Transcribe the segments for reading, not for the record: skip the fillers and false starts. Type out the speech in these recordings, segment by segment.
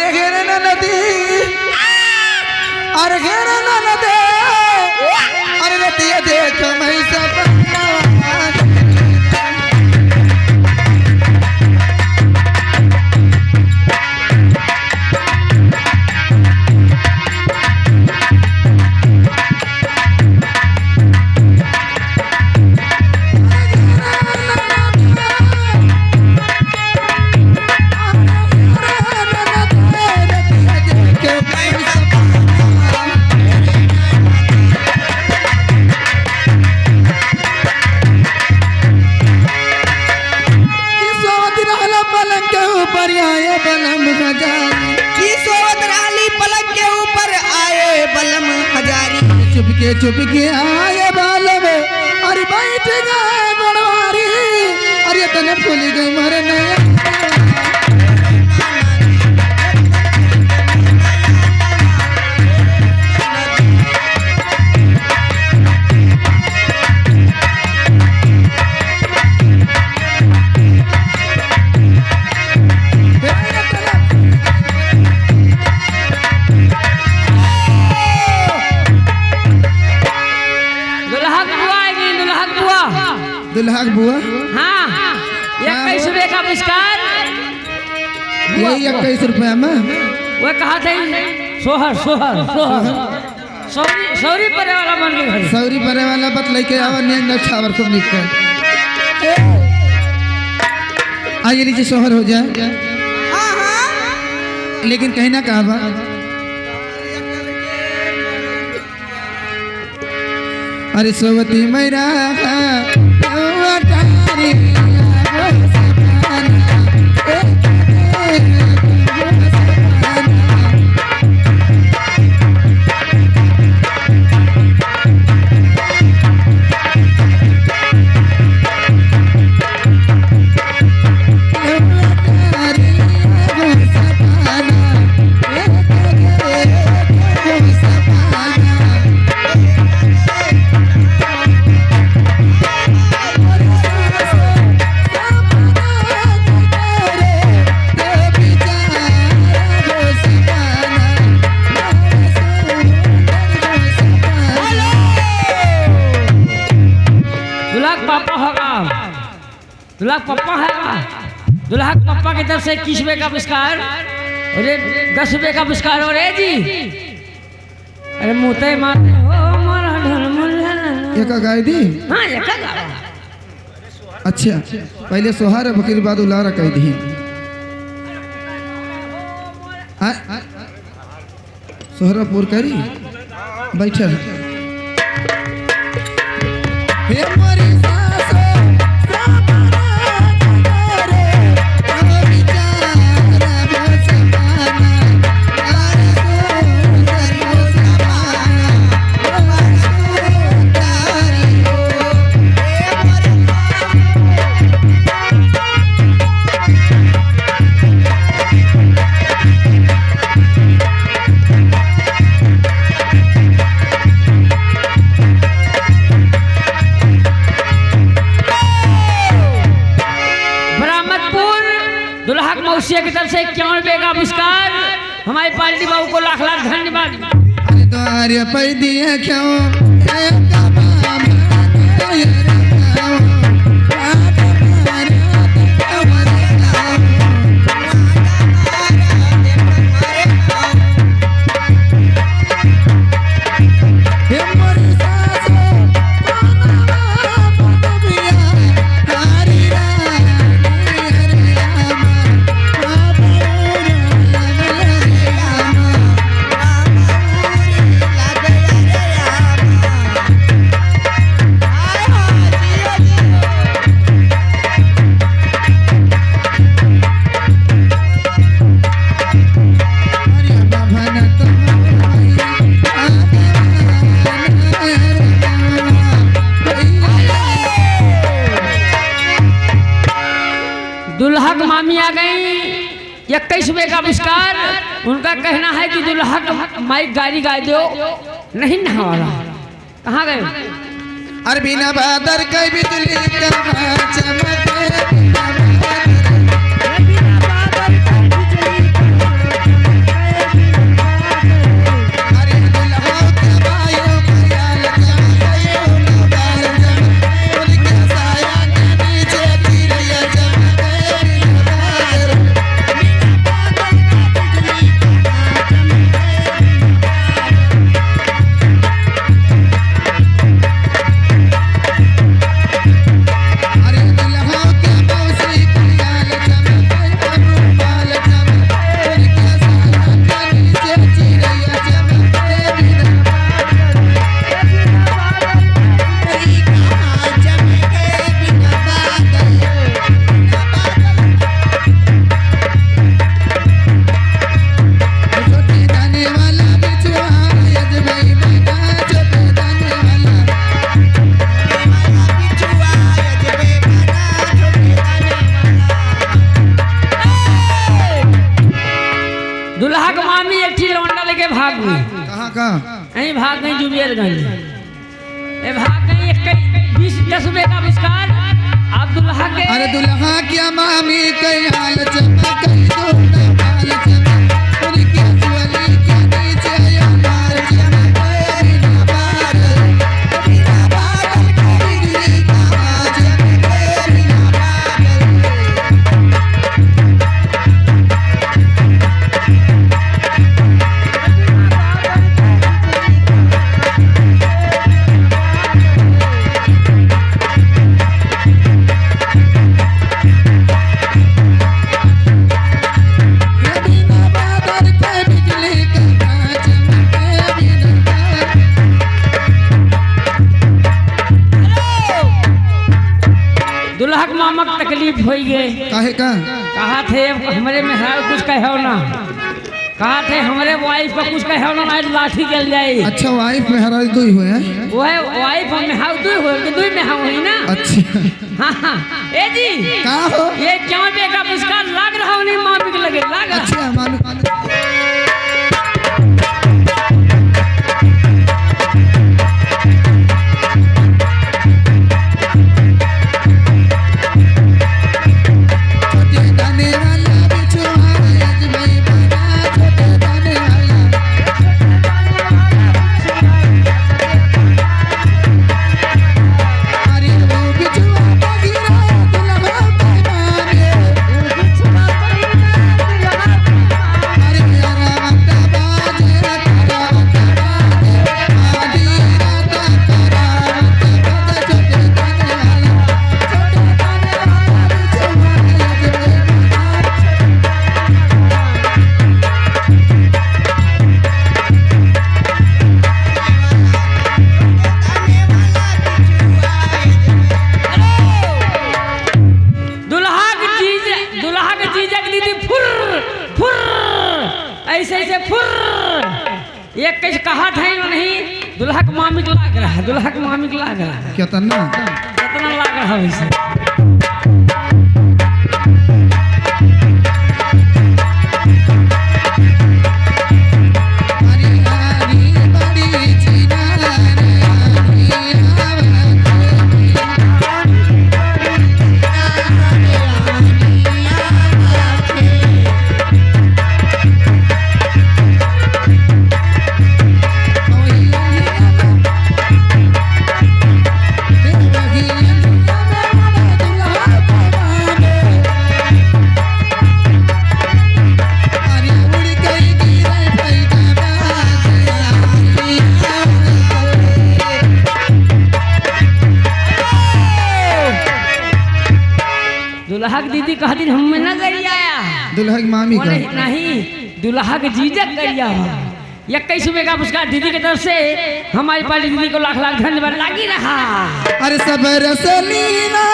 अरे घेरे न नदी अरे घेरे न नदी अरे रतिया देख मैं सपना चुप के आए बालव अरे बैठ गए गणवारी अरे तने भूल गई मरे नया दुल्हा बुआ हाँ 21 रुपए का पुरस्कार यही 21 रुपया में वो कहा थे सोहर सोहर सोहर सौरी परे वाला मन के घर सौरी परे वाला बत लेके आवा ने न छावर को निकल आइए नीचे सोहर हो जाए हाँ हाँ लेकिन कहीं ना कहा बा अरे सोवती मैरा दुल्हा पप्पा है दुल्हा पप्पा की तरफ से 21 रुपए का पुरस्कार और 10 रुपए का पुरस्कार और जी अरे मुते मारते हो मोरा ढोल एक गाय दी हाँ एक गाय अच्छा पहले सोहार बकरी बाद उलारा कह दी सोहरा पूर करी बैठल मौसिया की तरफ से 51 रुपए का पुरस्कार हमारी पार्टी बाबू को लाख लाख धन्यवाद। अरे तो आर्य पै दिए क्यों दुल्हा की मामी आ गई 21 रुपए का पुरस्कार। उनका कहना है कि दुल्हा माइक गाड़ी गा दो नहीं नहावाला। कहाँ गए? अरे बिना बादर के बिजली चमके भाग गई। यहीं भाग गई जुबेरगंज। ये भाग गई 20 रुपए का आविष्कार आप दुल्हा के। अरे दुल्हा क्या मामी कई हाल चमक कई दूल्हा हाल चमक उनकी चुअली के नीचे यार चमक बिना बादल बिना बादल बिजली का चमक बिना दुल्हा के मामा के तकलीफ हो गए। काहे का कहा थे हमारे में है कुछ कहो ना। कहा थे हमारे वाइफ को कुछ कहो ना आज लाठी जल जाए। अच्छा वाइफ में हरा दो ही हुए हैं। वो है वाइफ में हाउ दो हो कि दो में हाउ ही ना। अच्छा हाँ हाँ ए जी का हो ये क्या बेका पुरस्कार लाग रहा हो नहीं माँ भी लगे लाग रहा। अच्छा मालूम ऐसे फुर ये कैसे कहा था नहीं दुल्हा के मामी के लाग रहा है। दुल्हा के मामी के लाग रहा है कितना लाग रहा है वैसे। दुल्हा की दीदी कहती हम न गरिया दुल्हा की मामी का नहीं दुल्हा के जीजा गरिया 21 रुपए का पुरस्कार दीदी की तरफ से हमारी पाली दीदी को लाख लाख धन्यवाद लागी रहा। अरे सब रसलीना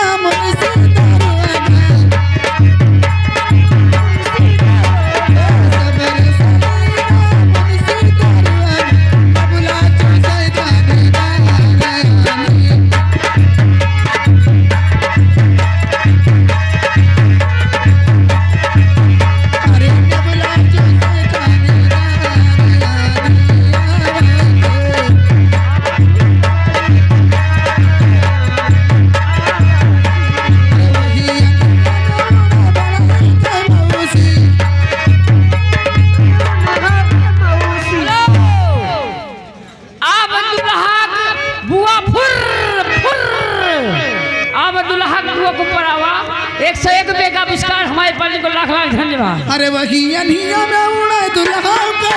को पढ़ावा 101 रुपए का आविष्कार हमारे पाली को लाख लाख धन्यवाद। अरे वही अनिया में उड़े दुल्हा का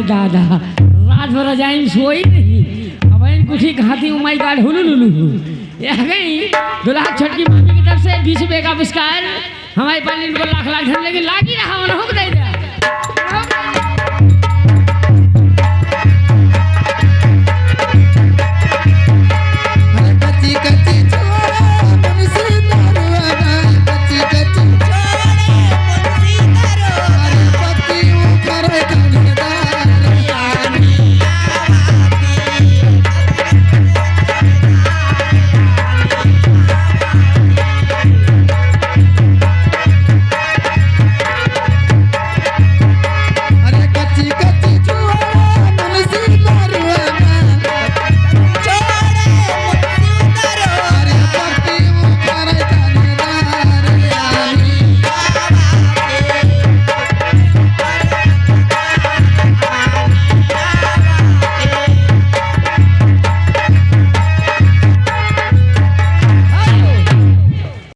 दादा रात भर रजाई में सोई नहीं। अब इन कुछ खाती हूँ माई गार्ड हुलू लुलू ये गई दुल्हा छटकी मामी की तरफ से 20 रुपये का पुरस्कार हमारे पास इनको लाख लाख धन लेकिन लागी रहा उन्होंने दे